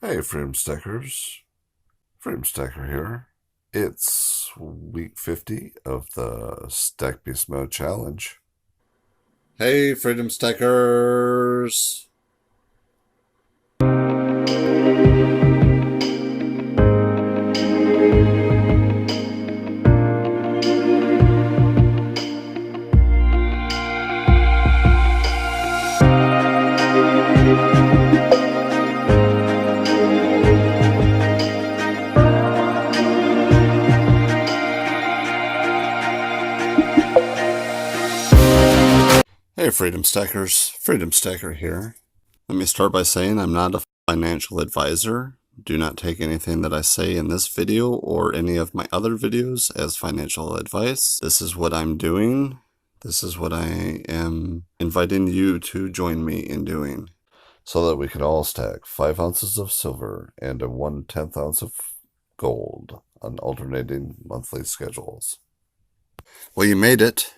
Hey, Freedom Stackers. Freedom Stacker here. It's week 50 of the Stack Beast Mode Challenge. Hey, Freedom Stackers! Hey, Freedom Stackers. Freedom Stacker here. Let me start by saying I'm not a financial advisor. Do not take anything that I say in this video or any of my other videos as financial advice. This is what I'm doing. This is what I am inviting you to join me in doing, so that we can all stack 5 ounces of silver and a 1/10 ounce of gold on alternating monthly schedules. Well, you made it.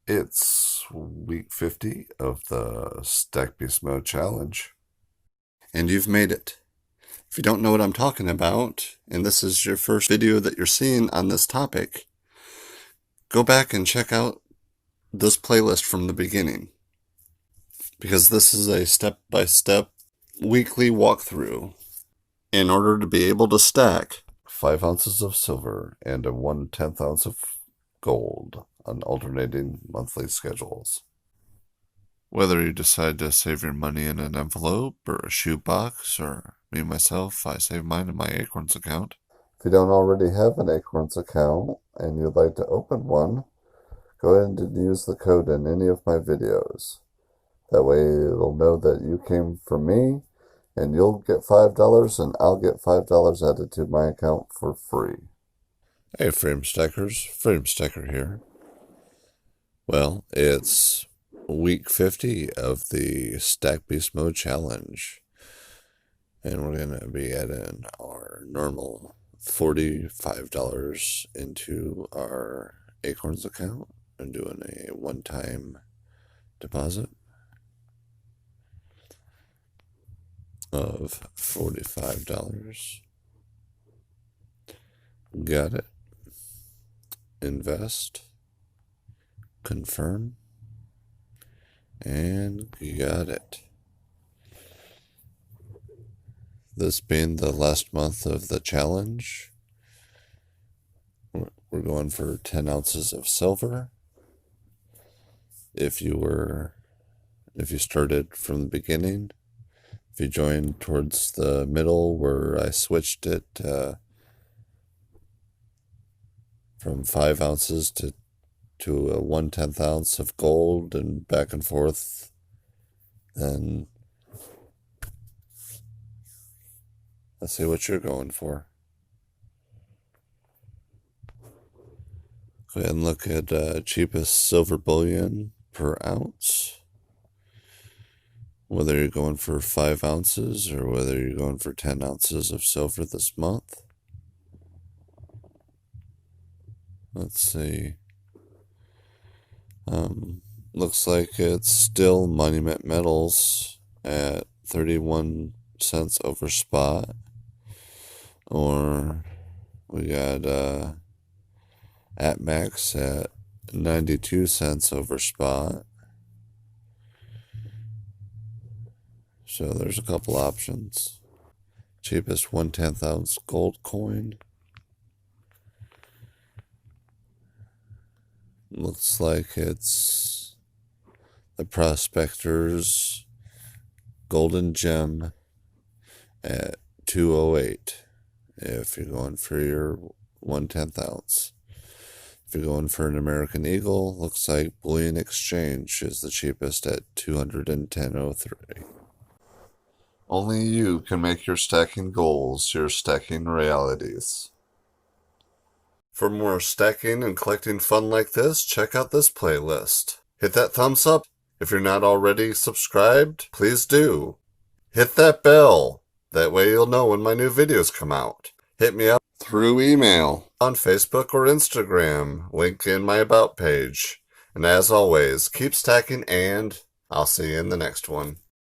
It's week 50 of the Stack Beast Mode Challenge. And you've made it. If you don't know what I'm talking about, and this is your first video that you're seeing on this topic, go back and check out this playlist from the beginning, because this is a step-by-step weekly walkthrough in order to be able to stack 5 ounces of silver and a 1/10 ounce of gold on alternating monthly schedules. Whether you decide to save your money in an envelope or a shoebox, or me myself, I save mine in my Acorns account. If you don't already have an Acorns account and you'd like to open one, go ahead and use the code in any of my videos. That way it'll know that you came from me, and you'll get $5 and I'll get $5 added to my account for free. Hey, Freedom Stackers. Freedom Stacker here. Well, it's week 50 of the Stack Beast Mode Challenge, and we're going to be adding our normal $45 into our Acorns account and doing a one-time deposit of $45. Got it. Invest. Confirm. And got it. This being the last month of the challenge, we're going for 10 ounces of silver. If you started from the beginning, if you joined towards the middle where I switched it from 5 ounces to a 1/10 ounce of gold and back and forth, then let's see what you're going for. Go ahead and look at cheapest silver bullion per ounce. Whether you're going for 5 ounces or whether you're going for 10 ounces of silver this month. Let's see. Looks like it's still Monument Metals at 31 cents over spot. Or we got Apmex at 92 cents over spot. So there's a couple options. Cheapest 1/10 ounce gold coin. Looks like it's the Prospector's Golden Gem at 208 if you're going for your 1/10 ounce. If you're going for an American Eagle, looks like Bullion Exchange is the cheapest at 210.03. Only you can make your stacking goals your stacking realities. For more stacking and collecting fun like this, check out this playlist. Hit that thumbs up. If you're not already subscribed, please do. Hit that bell. That way you'll know when my new videos come out. Hit me up through email, on Facebook or Instagram, link in my About page. And as always, keep stacking, and I'll see you in the next one.